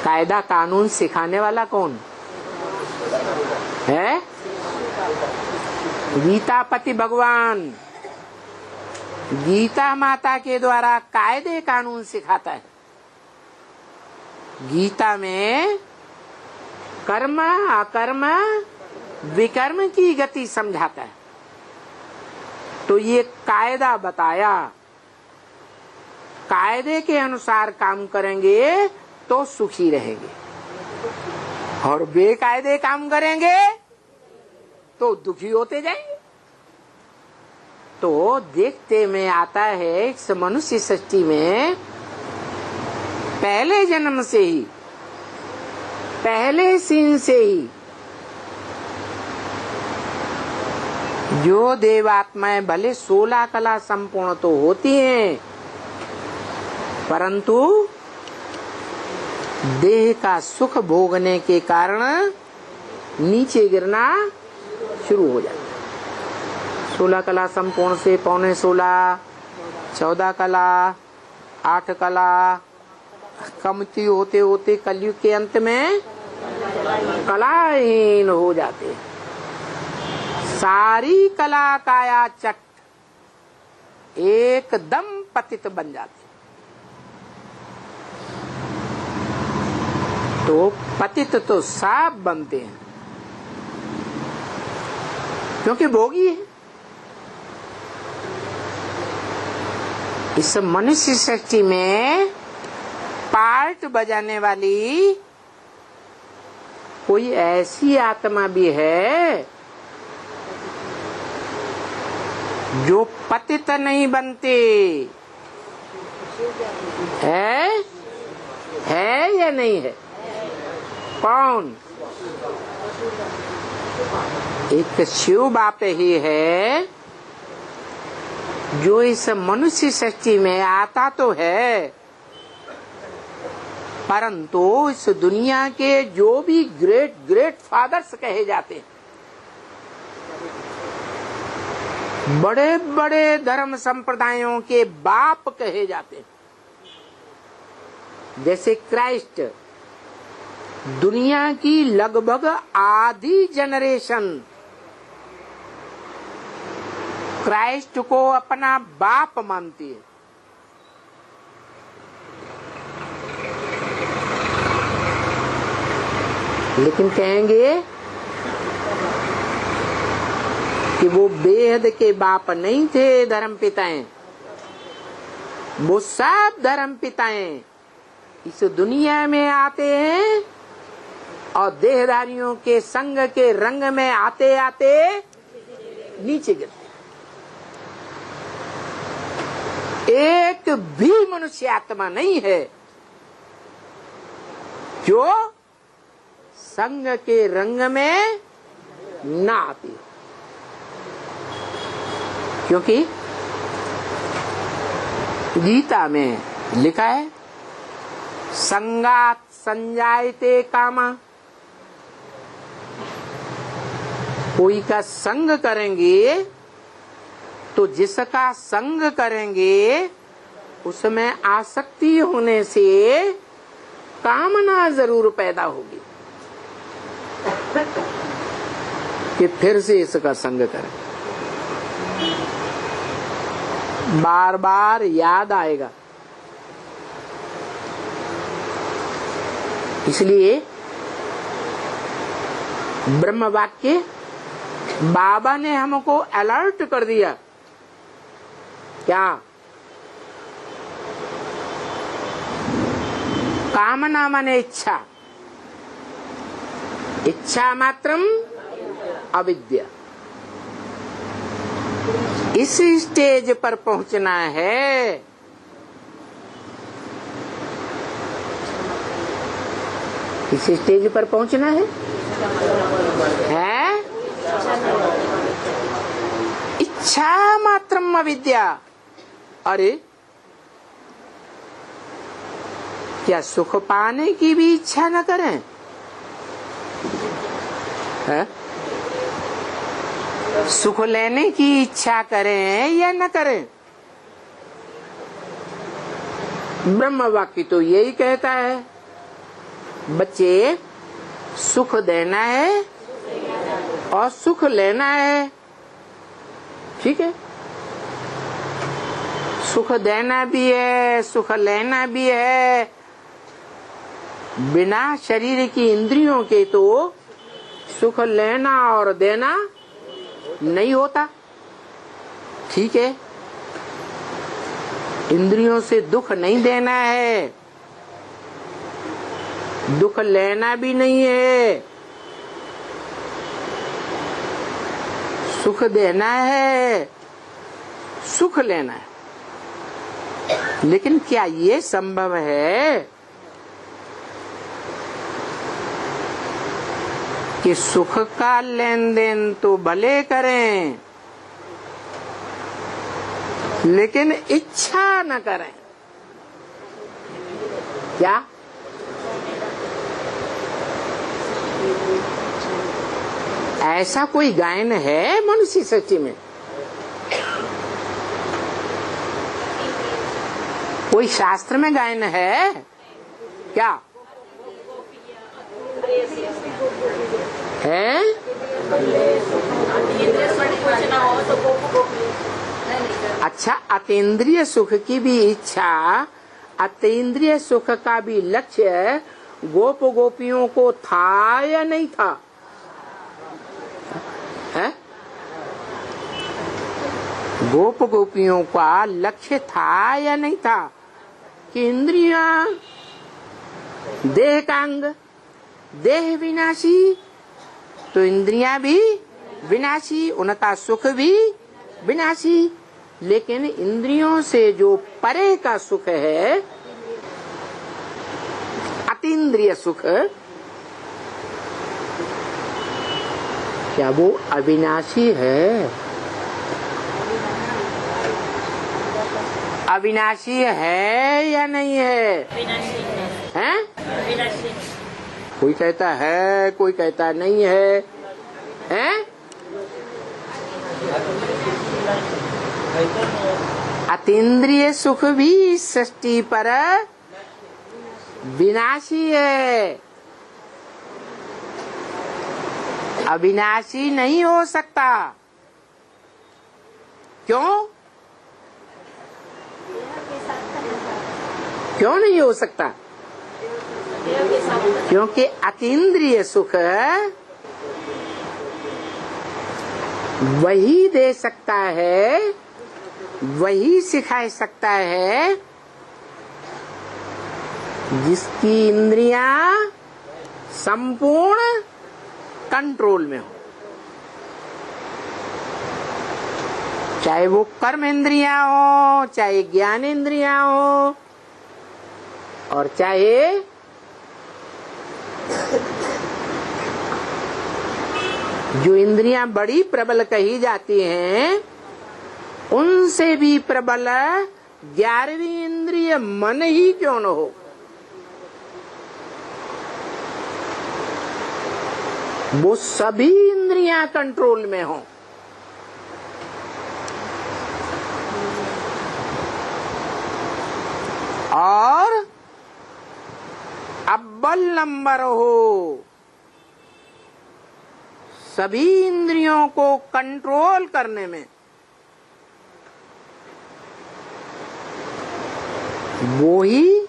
कायदा कानून सिखाने वाला कौन है? गीता पति भगवान गीता माता के द्वारा कायदे कानून सिखाता है। गीता में कर्म अकर्म विकर्म की गति समझाता है। तो ये कायदा बताया, कायदे के अनुसार काम करेंगे तो सुखी रहेंगे, और बेकायदे काम करेंगे तो दुखी होते जाएंगे। तो देखते में आता है इस मनुष्य सृष्टि में पहले जन्म से ही, पहले सीन से ही जो देवात्माएं भले 16 कला संपूर्ण तो होती हैं, परंतु देह का सुख भोगने के कारण नीचे गिरना शुरू हो जाता है। 16 कला संपूर्ण से 15.5, 14 कला, 8 कला, कमती होते होते कलयुग के अंत में कलाहीन हो जाते हैं। सारी कला काया चट एकदम पतित बन जाते। तो पतित तो सब बनते हैं, क्योंकि भोगी है। इस मनुष्य सृष्टि में पार्ट बजाने वाली कोई ऐसी आत्मा भी है जो पतित नहीं बनती है या नहीं है? कौन? एक शिव बाप ही है जो इस मनुष्य सृष्टि में आता तो है, परंतु इस दुनिया के जो भी ग्रेट ग्रेट फादर्स कहे जाते हैं, बड़े बड़े धर्म संप्रदायों के बाप कहे जाते हैं, जैसे क्राइस्ट, दुनिया की लगभग आधी जनरेशन क्राइस्ट को अपना बाप मानती है। लेकिन कहेंगे कि वो बेहद के बाप नहीं थे धर्म पिताएं, वो सब धर्म पिताएं इस दुनिया में आते हैं और देहधारियों के संग के रंग में आते आते नीचे गिरते। एक भी मनुष्य आत्मा नहीं है जो संग के रंग में ना आती हो, क्योंकि गीता में लिखा है संगात संजायते कामा। कोई का संग करेंगे तो जिसका संग करेंगे उसमें आसक्ति होने से कामना जरूर पैदा होगी कि फिर से इसका संग करें। बार बार याद आएगा। इसलिए ब्रह्म वाक्य बाबा ने हमको अलर्ट कर दिया। क्या? कामना माने इच्छा, इच्छा मात्रम अविद्या। इस स्टेज पर पहुंचना है। इस स्टेज पर पहुंचना है, इच्छा मात्रम अविद्या। अरे क्या सुख पाने की भी इच्छा न करें? है? सुख लेने की इच्छा करें या न करें? ब्रह्म वाक्य तो यही कहता है बच्चे, सुख देना है और सुख लेना है, ठीक है। सुख देना भी है, सुख लेना भी है। बिना शरीर की इंद्रियों के तो सुख लेना और देना नहीं होता, ठीक है। इंद्रियों से दुख नहीं देना है, दुख लेना भी नहीं है। सुख देना है, सुख लेना है। लेकिन क्या ये संभव है कि सुख का लेन देन तो भले करें लेकिन इच्छा न करें? क्या ऐसा कोई गायन है मनुष्य सृष्टि में? कोई शास्त्र में गायन है क्या? है? अच्छा, अतीन्द्रिय सुख की भी इच्छा, अतीन्द्रिय सुख का भी लक्ष्य गोप गोपियों को था या नहीं था? है? गोप गोपियों का लक्ष्य था या नहीं था कि इंद्रियां देह का अंग, देह विनाशी तो इंद्रियां भी विनाशी, उनका सुख भी विनाशी। लेकिन इंद्रियों से जो परे का सुख है, अतीन्द्रिय सुख, क्या वो अविनाशी है? अविनाशी है या नहीं है? हैं? कोई कहता है, कोई कहता नहीं है, हैं? अतीन्द्रिय सुख भी इस सृष्टि पर विनाशी है, अविनाशी नहीं हो सकता। क्यों? क्यों नहीं हो सकता? क्योंकि अतीन्द्रिय सुख वही दे सकता है, वही सिखा सकता है जिसकी इंद्रियां संपूर्ण कंट्रोल में हो। चाहे वो कर्म इंद्रियां हो, चाहे ज्ञान इंद्रियां हो, और चाहे जो इंद्रियां बड़ी प्रबल कही जाती हैं, उनसे भी प्रबल 11वीं इंद्रिय मन ही क्यों न हो, वो सभी इंद्रियां कंट्रोल में हो। और अव्वल नंबर हो सभी इंद्रियों को कंट्रोल करने में, वो ही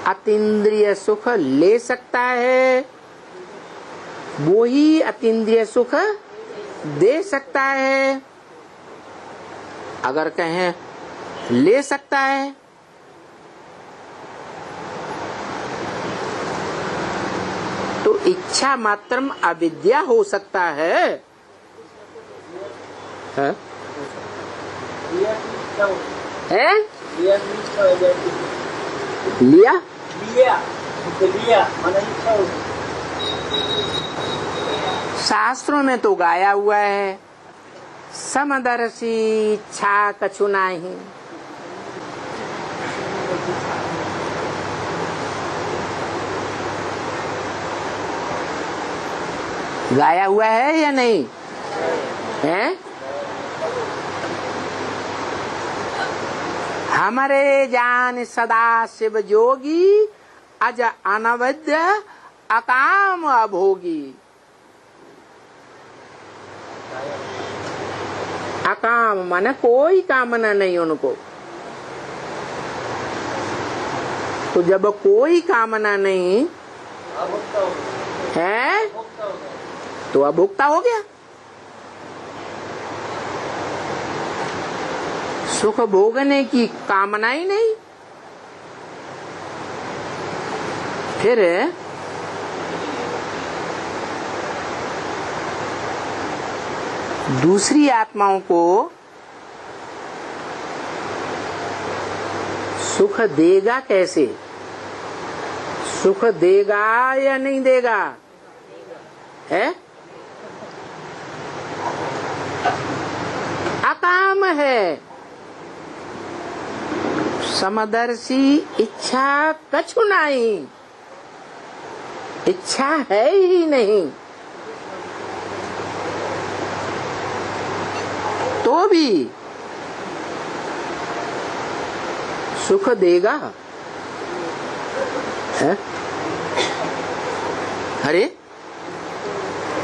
अतीन्द्रिय सुख ले सकता है, वो ही अतीन्द्रिय सुख दे सकता है। अगर कहें ले सकता है, तो इच्छा मात्रम अविद्या हो सकता है? है? है? लिया? शास्त्रों में तो गाया हुआ है, समदर्शी इच्छा कछु नाही। गाया हुआ है या नहीं है? हमारे जान सदा शिव जोगी, अज अनवद्य अकाम अभोगी। अकाम माने कोई कामना नहीं उनको। तो जब कोई कामना नहीं है तो अभोक्ता हो गया। सुख भोगने की कामना ही नहीं। फिर दूसरी आत्माओं को सुख देगा कैसे? सुख देगा या नहीं देगा? है अकाम है। समदर्शी इच्छा कछु नहीं, इच्छा है ही नहीं, तो भी सुख देगा। है? अरे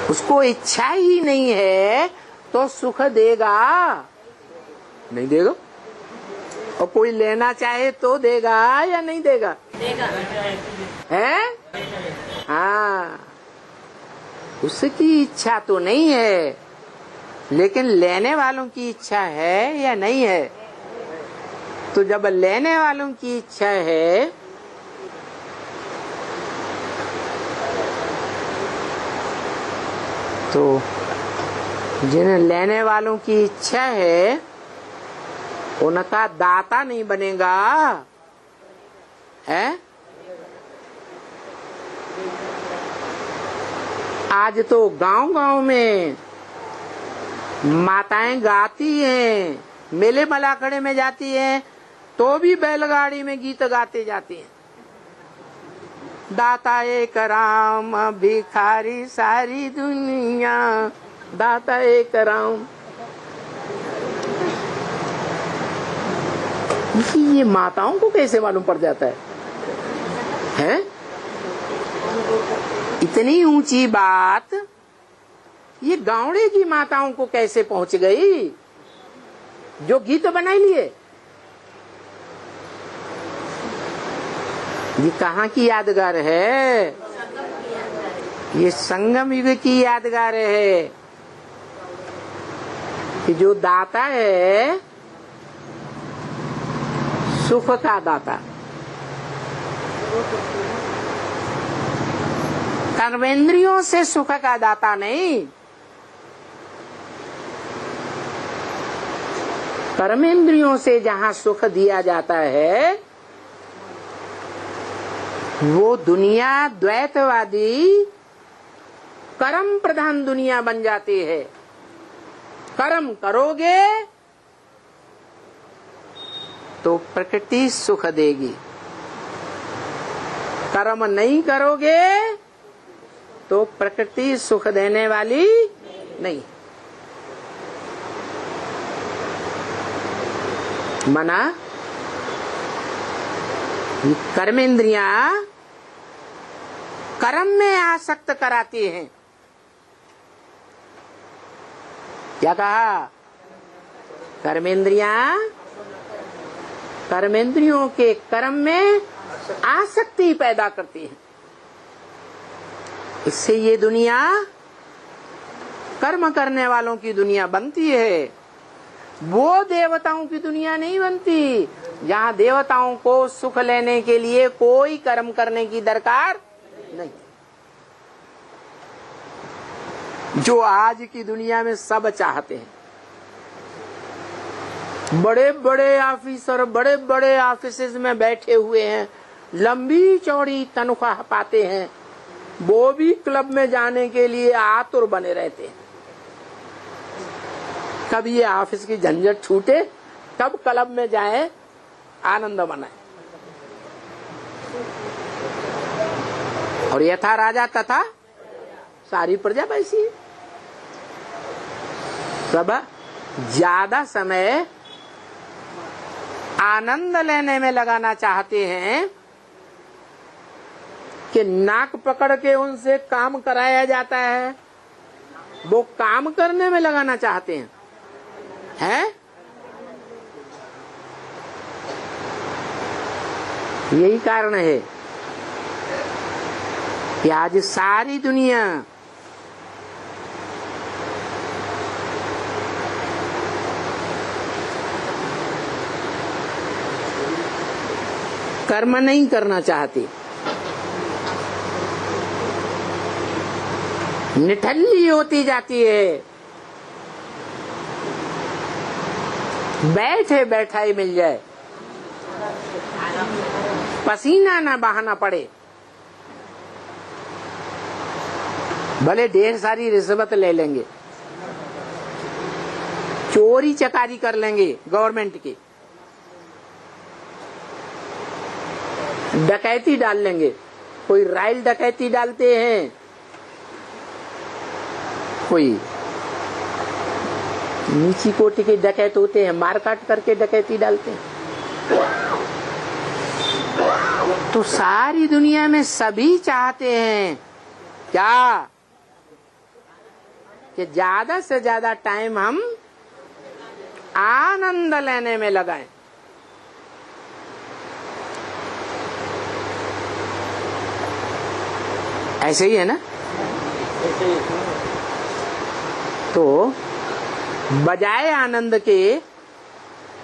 उसको इच्छा ही नहीं है तो सुख देगा? नहीं देगा। और कोई लेना चाहे तो देगा या नहीं देगा? देगा। है? हाँ, उसकी इच्छा तो नहीं है, लेकिन लेने वालों की इच्छा है या नहीं है? तो जब लेने वालों की इच्छा है तो जिन्हें लेने वालों की इच्छा है उनका दाता नहीं बनेगा। है? आज तो गांव-गांव में माताएं गाती हैं, मेले मलाखड़े में जाती हैं तो भी बैलगाड़ी में गीत गाते जाती हैं। दाता एक राम भिखारी सारी दुनिया, दाता एक राम। ये माताओं को कैसे मालूम पड़ जाता है? हैं? इतनी ऊंची बात ये गाँवड़े की माताओं को कैसे पहुंच गई जो गीत बनाई लिए? ये कहाँ की यादगार है? ये संगम युग की यादगार है कि जो दाता है सुख का दाता, कर्मेंद्रियों से सुख का दाता नहीं, कर्मेंद्रियों से जहाँ सुख दिया जाता है वो दुनिया द्वैतवादी कर्म प्रधान दुनिया बन जाती है। कर्म करोगे तो प्रकृति सुख देगी, कर्म नहीं करोगे तो प्रकृति सुख देने वाली नहीं। मना ये कर्मेंद्रियां कर्म में आसक्त कराती हैं। क्या कहा? कर्मेंद्रियां कर्मेंद्रियों के कर्म में आसक्ति पैदा करती हैं। इससे ये दुनिया कर्म करने वालों की दुनिया बनती है, वो देवताओं की दुनिया नहीं बनती, जहाँ देवताओं को सुख लेने के लिए कोई कर्म करने की दरकार नहीं। जो आज की दुनिया में सब चाहते हैं, बड़े बड़े ऑफिसर बड़े बड़े ऑफिसेज में बैठे हुए हैं, लंबी चौड़ी तनख्वाह पाते हैं, वो भी क्लब में जाने के लिए आतुर बने रहते हैं। कब ये ऑफिस की झंझट छूटे, कब क्लब में जाए, आनंद मनाए। और यथा राजा तथा सारी प्रजा वैसी है। सब ज्यादा समय आनंद लेने में लगाना चाहते हैं, कि नाक पकड़ के उनसे काम कराया जाता है, वो काम करने में लगाना चाहते हैं? यही कारण है कि आज सारी दुनिया कर्म नहीं करना चाहती, निठल्ली होती जाती है, बैठे बैठाई मिल जाए, पसीना ना बहाना पड़े, भले ढेर सारी रिश्वत ले लेंगे, चोरी चकारी कर लेंगे गवर्नमेंट की, डकैती डाल लेंगे। कोई राइल डकैती डालते हैं, कोई नीची कोटि के डकैत होते हैं, मारकाट करके डकैती डालते हैं। तो सारी दुनिया में सभी चाहते हैं क्या कि ज्यादा से ज्यादा टाइम हम आनंद लेने में लगाएं। ऐसे ही है ना? तो बजाय आनंद के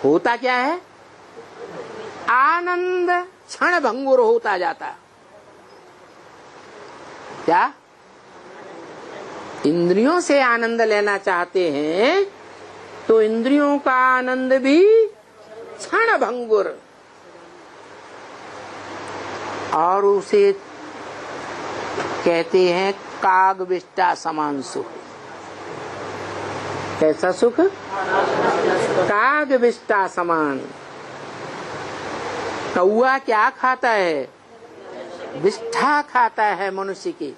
होता क्या है? आनंद क्षण भंगुर होता जाता। क्या इंद्रियों से आनंद लेना चाहते हैं तो इंद्रियों का आनंद भी क्षण भंगुर, और उसे कहते हैं काग विष्टा समान सुख। कैसा सुख? काग विष्टा समान। कौआ क्या खाता है? विष्ठा खाता है मनुष्य की।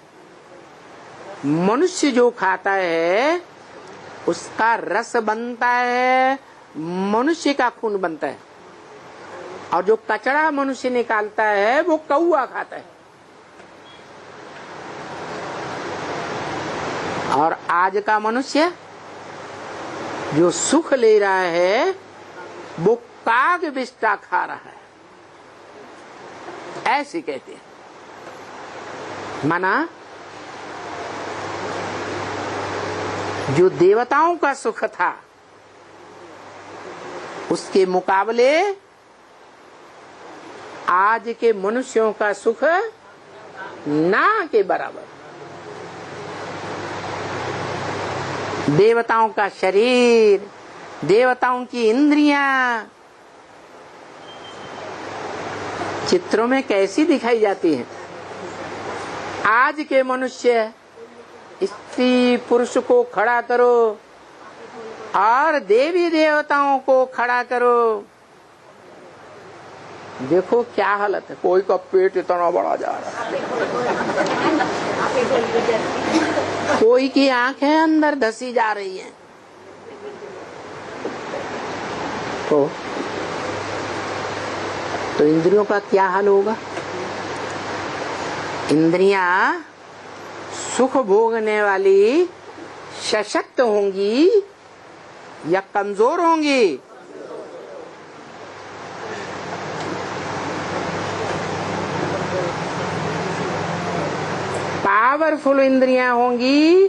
मनुष्य जो खाता है उसका रस बनता है, मनुष्य का खून बनता है, और जो कचरा मनुष्य निकालता है वो कौआ खाता है। और आज का मनुष्य जो सुख ले रहा है वो काग विष्ठा खा रहा है, ऐसे कहते हैं। माना जो देवताओं का सुख था उसके मुकाबले आज के मनुष्यों का सुख ना के बराबर। देवताओं का शरीर, देवताओं की इंद्रियां चित्रों में कैसी दिखाई जाती हैं। आज के मनुष्य स्त्री पुरुष को खड़ा करो और देवी देवताओं को खड़ा करो, देखो क्या हालत है। कोई का पेट इतना बड़ा जा रहा है, कोई की आंखें अंदर धसी जा रही हैं। तो इंद्रियों का क्या हाल होगा? इंद्रियां सुख भोगने वाली सशक्त होंगी या कमजोर होंगी? पावरफुल इंद्रियां होंगी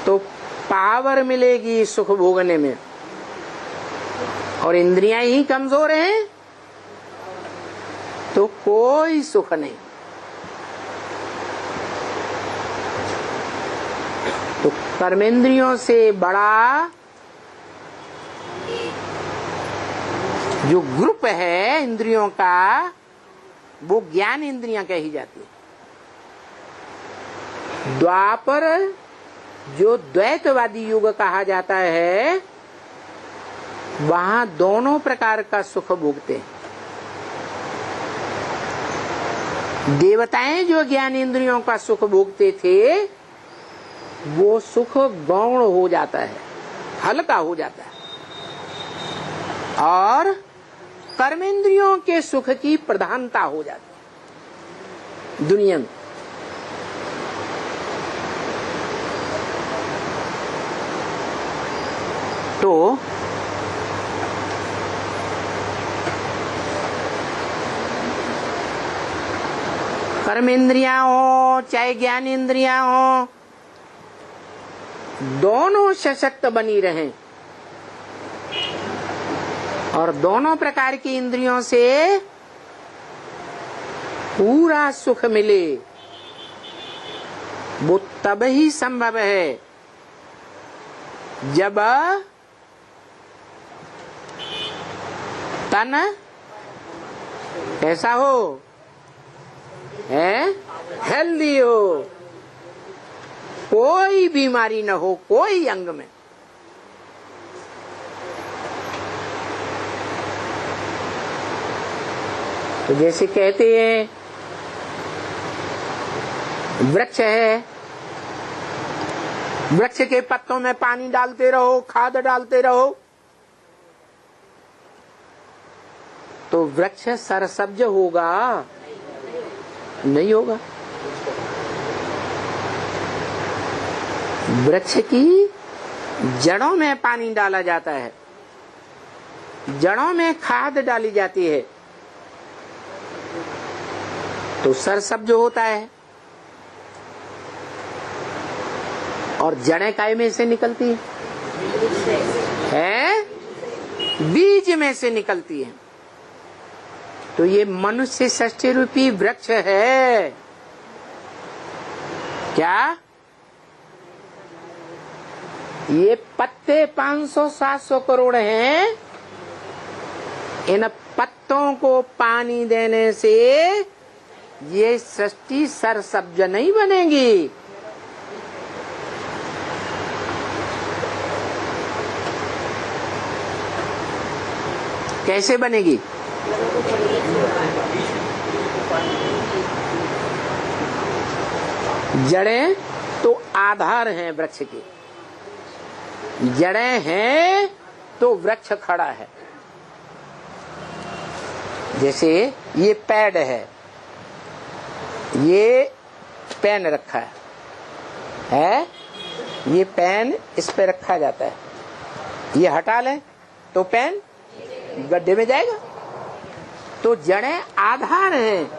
तो पावर मिलेगी सुख भोगने में, और इंद्रियां ही कमजोर हैं तो कोई सुख नहीं। तो कर्मेंद्रियों से बड़ा जो ग्रुप है इंद्रियों का वो ज्ञान इंद्रियां कही जाती है। द्वापर जो द्वैतवादी युग कहा जाता है वहां दोनों प्रकार का सुख भोगते हैं। देवताएं जो ज्ञान इंद्रियों का सुख भोगते थे वो सुख गौण हो जाता है, हल्का हो जाता है, और कर्मेंद्रियों के सुख की प्रधानता हो जाती है। दुनिया में। तो कर्म इंद्रियां हो चाहे ज्ञान इंद्रियां हो, दोनों सशक्त बनी रहें और दोनों प्रकार की इंद्रियों से पूरा सुख मिले, वो तब ही संभव है जब तन कैसा हो, है हेल्दी हो, कोई बीमारी न हो कोई अंग में। तो जैसे कहते हैं वृक्ष है, वृक्ष के पत्तों में पानी डालते रहो, खाद डालते रहो, तो वृक्ष सरसब्ज होगा? नहीं होगा। वृक्ष की जड़ों में पानी डाला जाता है, जड़ों में खाद डाली जाती है, तो सरसब्ज होता है। और जड़ें काय में से निकलती है? बीज में से निकलती है। तो ये मनुष्य षष्ठी रूपी वृक्ष है क्या? ये पत्ते 500-700 करोड़ हैं। इन पत्तों को पानी देने से ये सृष्टि सरसब्ज नहीं बनेगी। कैसे बनेगी? जड़ें तो आधार हैं वृक्ष के, जड़ें हैं तो वृक्ष खड़ा है। जैसे ये पैड है, ये पेन रखा है, ये पेन इस पे रखा जाता है, ये हटा लें तो पेन गड्ढे में जाएगा। तो जड़ें आधार हैं।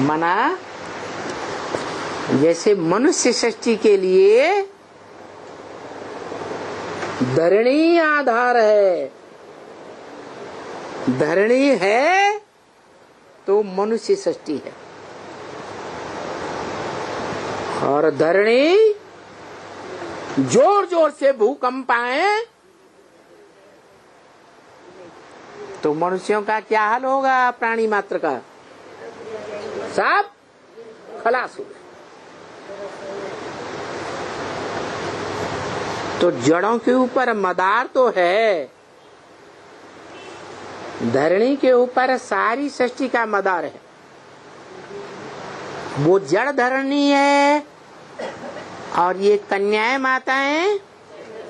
मना जैसे मनुष्य सृष्टि के लिए धरणी आधार है, धरणी है तो मनुष्य सृष्टि है। और धरणी जोर जोर से भूकंप आए तो मनुष्यों का क्या हाल होगा? प्राणी मात्र का सब खलास हो गए। तो जड़ों के ऊपर मदार तो है, धरणी के ऊपर सारी सृष्टि का मदार है। वो जड़ धरणी है और ये कन्याएं माताएं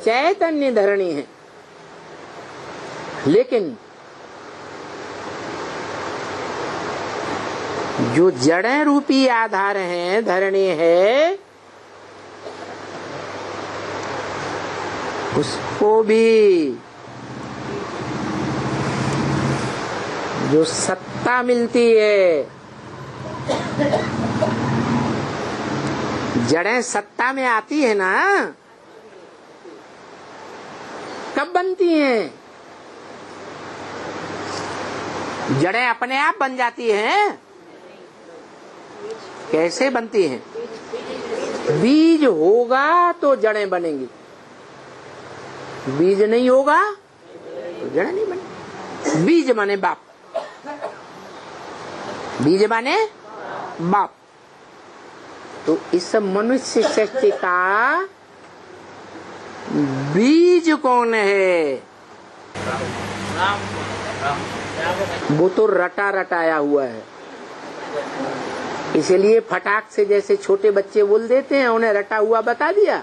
चैतन्य धरणी है। लेकिन जो जड़ें रूपी आधार हैं, धरणी है, उसको भी जो सत्ता मिलती है, जड़ें सत्ता में आती है ना, कब बनती हैं? जड़ें अपने आप बन जाती हैं। कैसे बनती हैं? बीज होगा तो जड़ें बनेंगी, बीज नहीं होगा तो जड़ें नहीं बनेंगी। बीज माने बाप, बीज माने बाप। तो इस मनुष्य सृष्टि का बीज कौन है? वो तो रटा रटाया हुआ है। इसलिए फटाक से जैसे छोटे बच्चे बोल देते हैं, उन्हें रटा हुआ बता दिया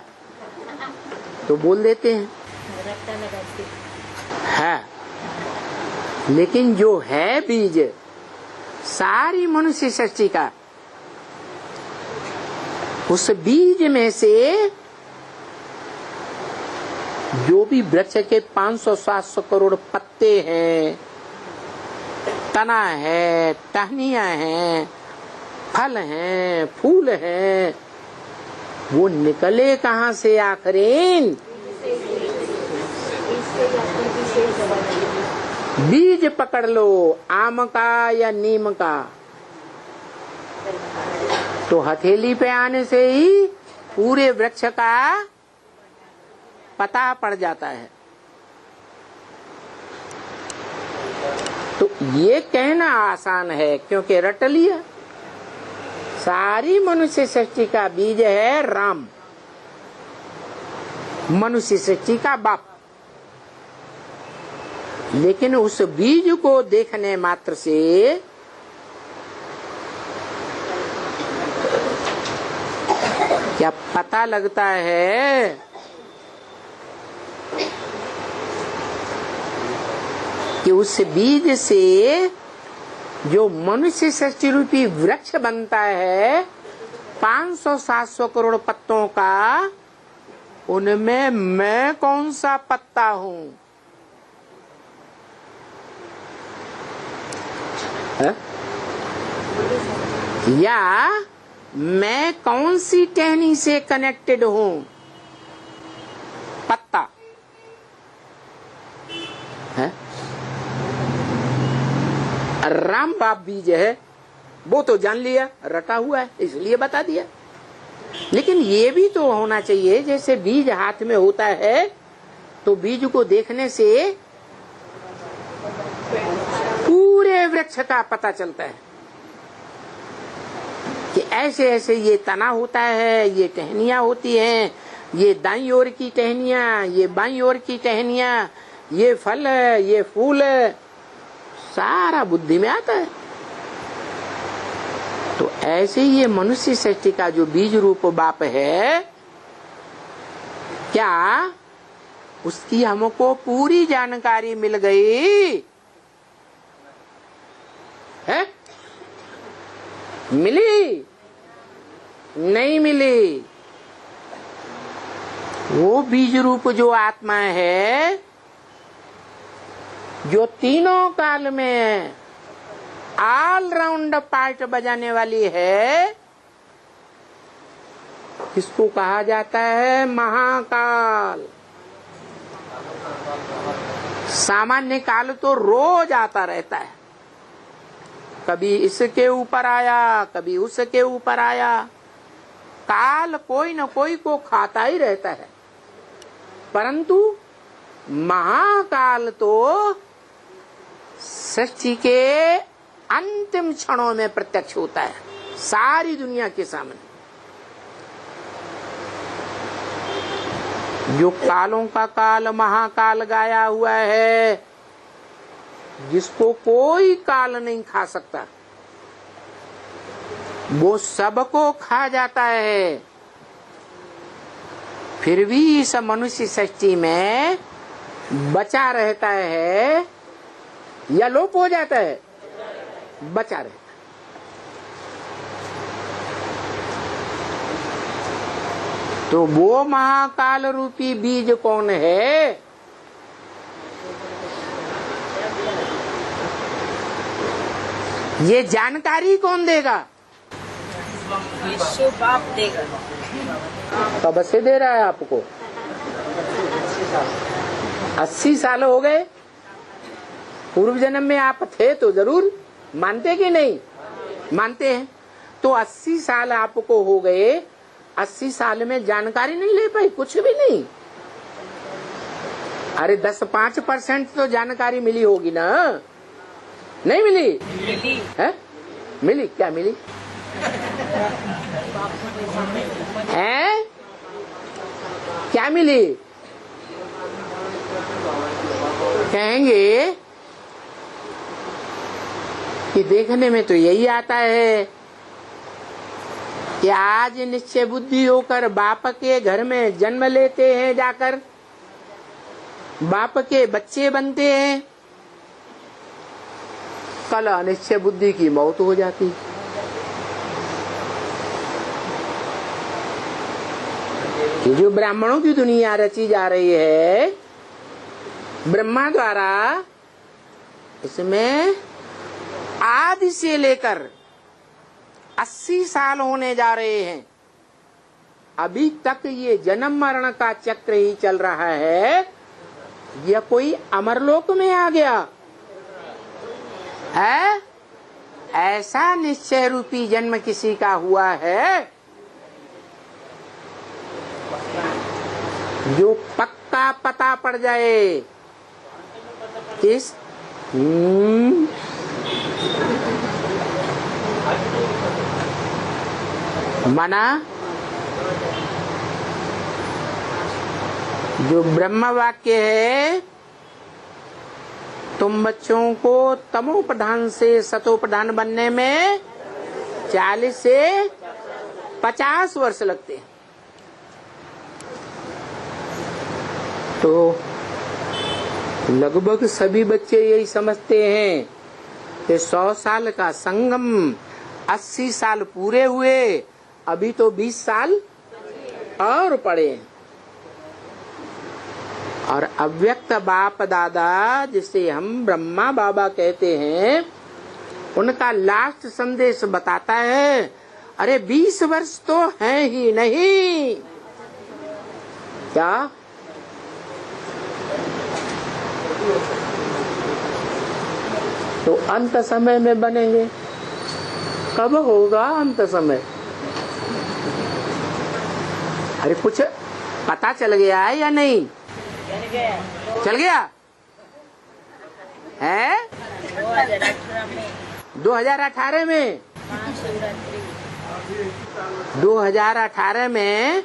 तो बोल देते हैं। है लेकिन जो है बीज सारी मनुष्य सृष्टि का, उस बीज में से जो भी वृक्ष के 500-700 करोड़ पत्ते हैं, तना है, टहनियां हैं, फल हैं, फूल हैं, वो निकले कहाँ से आखिरीन? बीज पकड़ लो, आम का या नीम का, तो हथेली पे आने से ही पूरे वृक्ष का पता पड़ जाता है। तो ये कहना आसान है क्योंकि रट लिया। सारी मनुष्य सृष्टि का बीज है राम, मनुष्य सृष्टि का बाप। लेकिन उस बीज को देखने मात्र से क्या पता लगता है कि उस बीज से जो मनुष्य सृष्टि रूपी वृक्ष बनता है 500-700 करोड़ पत्तों का, उनमें मैं कौन सा पत्ता हूँ? या मैं कौन सी टहनी से कनेक्टेड हूँ? पत्ता है, राम बाप बीज है, वो तो जान लिया, रटा हुआ है इसलिए बता दिया। लेकिन ये भी तो होना चाहिए, जैसे बीज हाथ में होता है तो बीज को देखने से पूरे वृक्ष का पता चलता है कि ऐसे ऐसे ये तना होता है, ये टहनियां होती हैं, ये दाईं ओर की टहनियां, ये बाईं ओर की टहनियां, ये फल है, ये फूल है, सारा बुद्धि में आता है। तो ऐसे ही ये मनुष्य सृष्टि का जो बीज रूप बाप है, क्या उसकी हमको पूरी जानकारी मिल गई है? मिली? नहीं मिली। वो बीज रूप जो आत्मा है, जो तीनों काल में ऑल राउंड पार्ट बजाने वाली है, किसको कहा जाता है? महाकाल। सामान्य काल तो रोज आता रहता है, कभी इसके ऊपर आया, कभी उसके ऊपर आया। काल कोई न कोई को खाता ही रहता है, परंतु महाकाल तो सृष्टि के अंतिम क्षणों में प्रत्यक्ष होता है सारी दुनिया के सामने। जो कालों का काल महाकाल गाया हुआ है, जिसको कोई काल नहीं खा सकता, वो सबको खा जाता है, फिर भी इस मनुष्य सृष्टि में बचा रहता है या लोप हो जाता है? बचा रहता है। तो वो महाकाल रूपी बीज कौन है? ये जानकारी कौन देगा? विश्व बाप देगा। कब से दे रहा है आपको? 80 साल हो गए। पूर्व जन्म में आप थे तो जरूर, मानते कि नहीं? मानते हैं। तो 80 साल आपको हो गए, 80 साल में जानकारी नहीं ले पाई? कुछ भी नहीं। अरे 10-5% तो जानकारी मिली होगी ना? नहीं मिली? मिली है? मिली? क्या मिली है? क्या मिली? कहेंगे कि देखने में तो यही आता है कि आज निश्चय बुद्धि होकर बाप के घर में जन्म लेते हैं, जाकर बाप के बच्चे बनते हैं, कल अनिश्चय बुद्धि की मौत हो जाती। ये जो ब्राह्मणों की दुनिया रची जा रही है ब्रह्मा द्वारा, इसमें आदि से लेकर 80 साल होने जा रहे हैं। अभी तक ये जन्म मरण का चक्र ही चल रहा है। यह कोई अमरलोक में आ गया है? ऐसा निश्चय रूपी जन्म किसी का हुआ है जो पक्का पता पड़ जाए इस मना जो ब्रह्म वाक्य है, तुम बच्चों को तमो प्रधान से सतो प्रधान बनने में 40 से 50 वर्ष लगते हैं। तो लगभग सभी बच्चे यही समझते हैं कि 100 साल का संगम, 80 साल पूरे हुए, अभी तो 20 साल और पड़े। और अव्यक्त बाप दादा जिसे हम ब्रह्मा बाबा कहते हैं, उनका लास्ट संदेश बताता है, अरे 20 वर्ष तो है ही नहीं। क्या? तो अंत समय में बनेंगे। कब होगा अंत समय? अरे कुछ पता चल गया है या नहीं? चल गया है? 2018 में 2018 में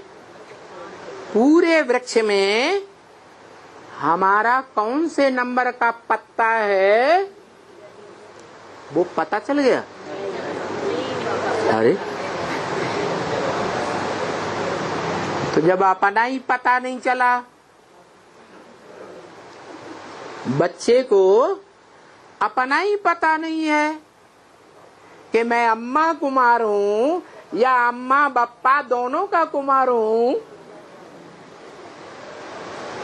पूरे वृक्ष में हमारा कौन से नंबर का पत्ता है वो पता चल गया। अरे तो जब अपना ही पता नहीं चला, बच्चे को अपना ही पता नहीं है कि मैं अम्मा कुमार हूँ या अम्मा बप्पा दोनों का कुमार हूँ,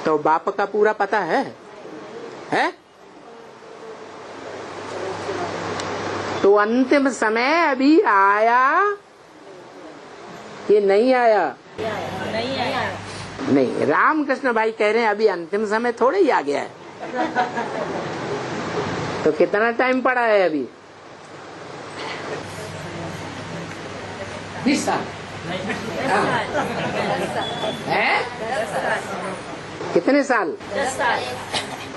तो बाप का पूरा पता है? तो अंतिम समय अभी आया कि नहीं आया? नहीं आया। नहीं, रामकृष्ण भाई कह रहे हैं अभी अंतिम समय थोड़े ही आ गया है। तो कितना टाइम पड़ा है अभी? 20 साल है? कितने साल? 10 साल।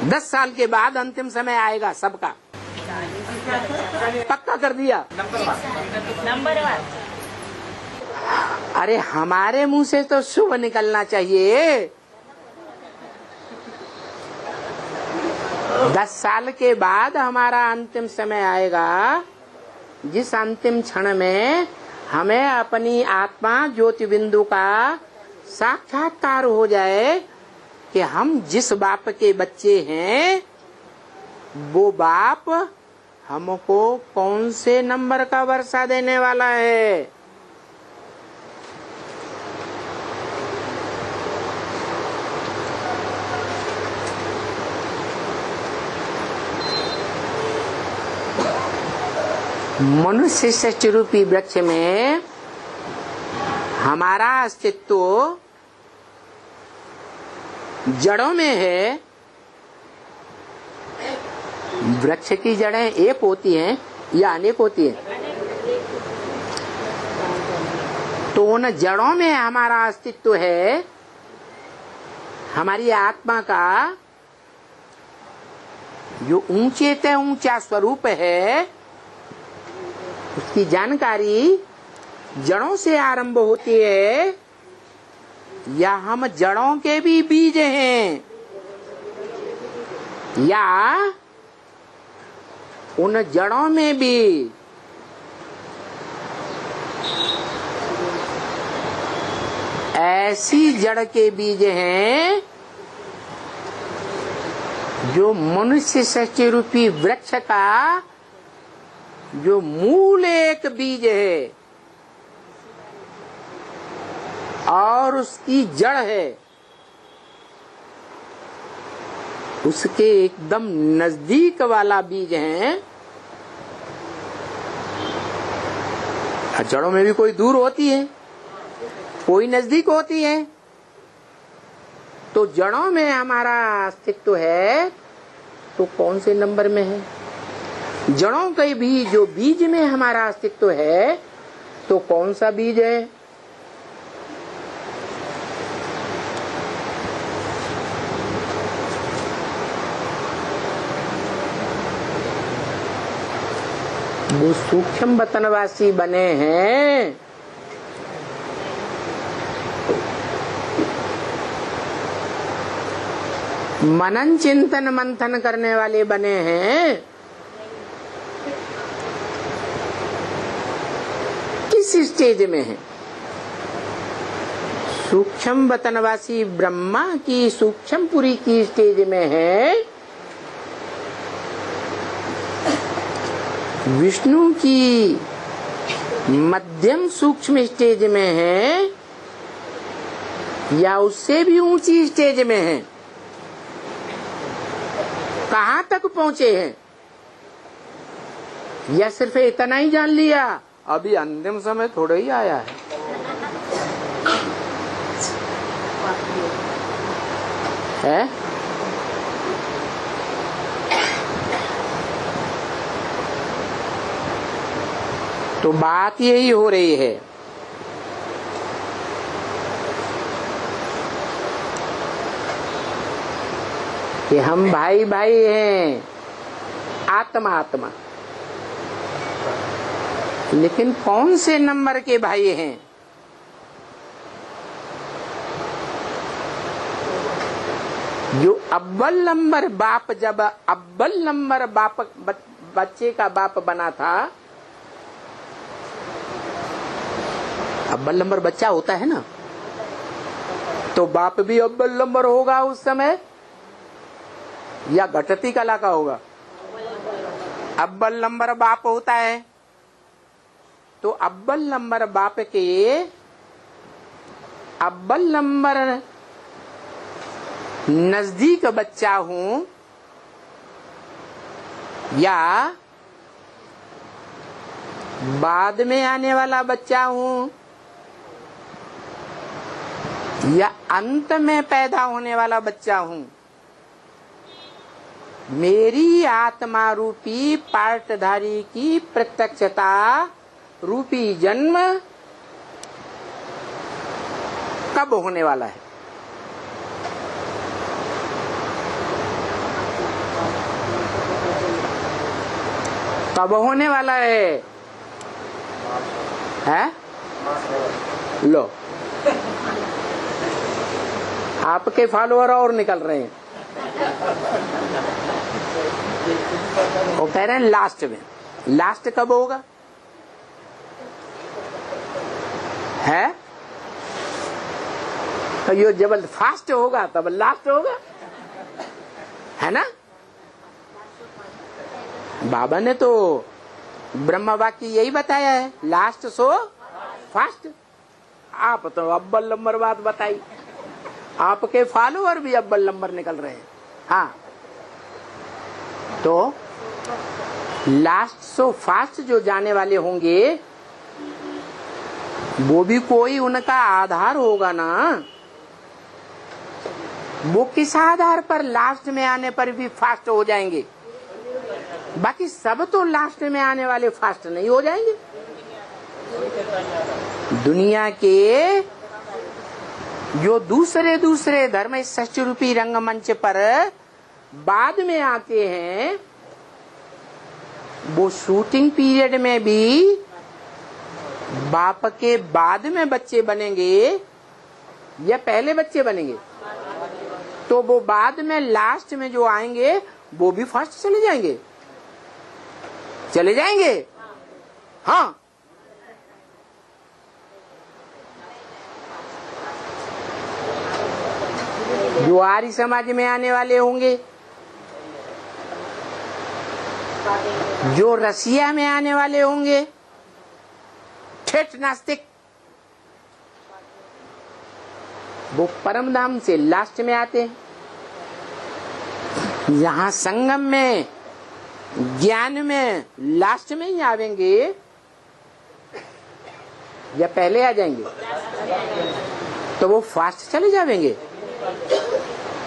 10 साल के बाद अंतिम समय आएगा सबका। पक्का कर दिया। नंबर 1। अरे हमारे मुंह से तो शुभ निकलना चाहिए। 10 साल के बाद हमारा अंतिम समय आएगा, जिस अंतिम क्षण में हमें अपनी आत्मा ज्योति बिंदु का साक्षात्कार हो जाए कि हम जिस बाप के बच्चे हैं वो बाप हमको कौन से नंबर का वर्षा देने वाला है। मनुष्य सृष्टि रूपी वृक्ष में हमारा अस्तित्व जड़ों में है। वृक्ष की जड़ें एक होती हैं या अनेक होती हैं? तो उन जड़ों में हमारा अस्तित्व है। हमारी आत्मा का जो ऊंचे से ऊंचा स्वरूप है, उसकी जानकारी जड़ों से आरंभ होती है, या हम जड़ों के भी बीज हैं, या उन जड़ों में भी ऐसी जड़ के बीज हैं जो मनुष्य सृष्टि रूपी वृक्ष का जो मूल एक बीज है और उसकी जड़ है, उसके एकदम नजदीक वाला बीज है। जड़ों में भी कोई दूर होती है, कोई नजदीक होती है। तो जड़ों में हमारा अस्तित्व है तो कौन से नंबर में है? जड़ों के भी जो बीज में हमारा अस्तित्व है तो कौन सा बीज है? वो सूक्ष्म वतनवासी बने हैं। मनन चिंतन मंथन करने वाले बने हैं। किस स्टेज में है? सूक्ष्म वतनवासी ब्रह्मा की सूक्ष्मपुरी की स्टेज में है, विष्णु की मध्यम सूक्ष्म स्टेज में है, या उससे भी ऊंची स्टेज में है? कहाँ तक पहुंचे हैं? या सिर्फ इतना ही जान लिया, अभी अंतिम समय थोड़ा ही आया है? तो बात यही हो रही है कि हम भाई भाई हैं, आत्मा आत्मा, लेकिन कौन से नंबर के भाई हैं? जो अव्वल नंबर बाप, जब अव्वल नंबर बाप बच्चे का बाप बना था, अव्वल नंबर बच्चा होता है ना, तो बाप भी अव्वल नंबर होगा उस समय, या घटती कला का होगा? अव्वल नंबर बाप होता है। तो अव्वल नंबर बाप के अव्वल नंबर नजदीक बच्चा हूं, या बाद में आने वाला बच्चा हूं, या अंत में पैदा होने वाला बच्चा हूं? मेरी आत्मा रूपी पार्टधारी की प्रत्यक्षता रूपी जन्म कब होने वाला है? कब होने वाला है? लो, आपके फॉलोअर और निकल रहे हैं। वो कह रहे हैं लास्ट में। लास्ट कब होगा? है तो ये जब फास्ट होगा तब लास्ट होगा, है ना? बाबा ने तो ब्रह्म वाक्य यही बताया है, लास्ट सो फास्ट। आप तो अव्वल नंबर बात बताई, आपके फॉलोअर भी अव्वल नंबर निकल रहे हैं। हाँ, तो लास्ट सो फास्ट जो जाने वाले होंगे वो भी कोई उनका आधार होगा ना। वो किस आधार पर लास्ट में आने पर भी फास्ट हो जाएंगे? बाकी सब तो लास्ट में आने वाले फास्ट नहीं हो जाएंगे। दुनिया के जो दूसरे दूसरे धर्म सच रूपी रंगमंच पर बाद में आते हैं, वो शूटिंग पीरियड में भी बाप के बाद में बच्चे बनेंगे या पहले बच्चे बनेंगे? तो वो बाद में लास्ट में जो आएंगे वो भी फर्स्ट चले जाएंगे, चले जाएंगे। हाँ, जो आर्य समाज में आने वाले होंगे जो रसिया में आने वाले होंगे ठेठ नास्तिक, वो परम धाम से लास्ट में आते हैं। यहाँ संगम में ज्ञान में लास्ट में ही आवेंगे या पहले आ जाएंगे? तो वो फास्ट चले जाएंगे,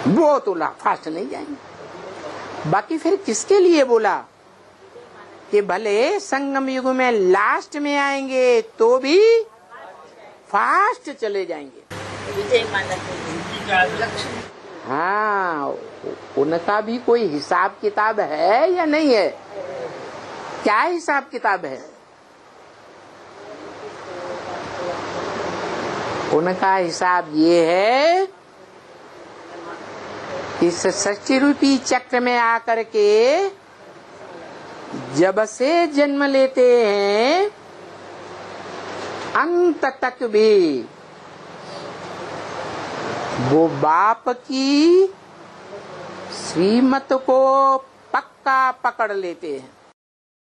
वो तो फास्ट नहीं जाएंगे। बाकी फिर किसके लिए बोला कि भले संगम युग में लास्ट में आएंगे तो भी फास्ट चले जाएंगे। हाँ, उनका भी कोई हिसाब किताब है या नहीं है? क्या हिसाब किताब है उनका? हिसाब ये है, इस सृष्टि रूपी चक्र में आकर के जब से जन्म लेते हैं अंत तक भी वो बाप की श्रीमत को पक्का पकड़ लेते हैं।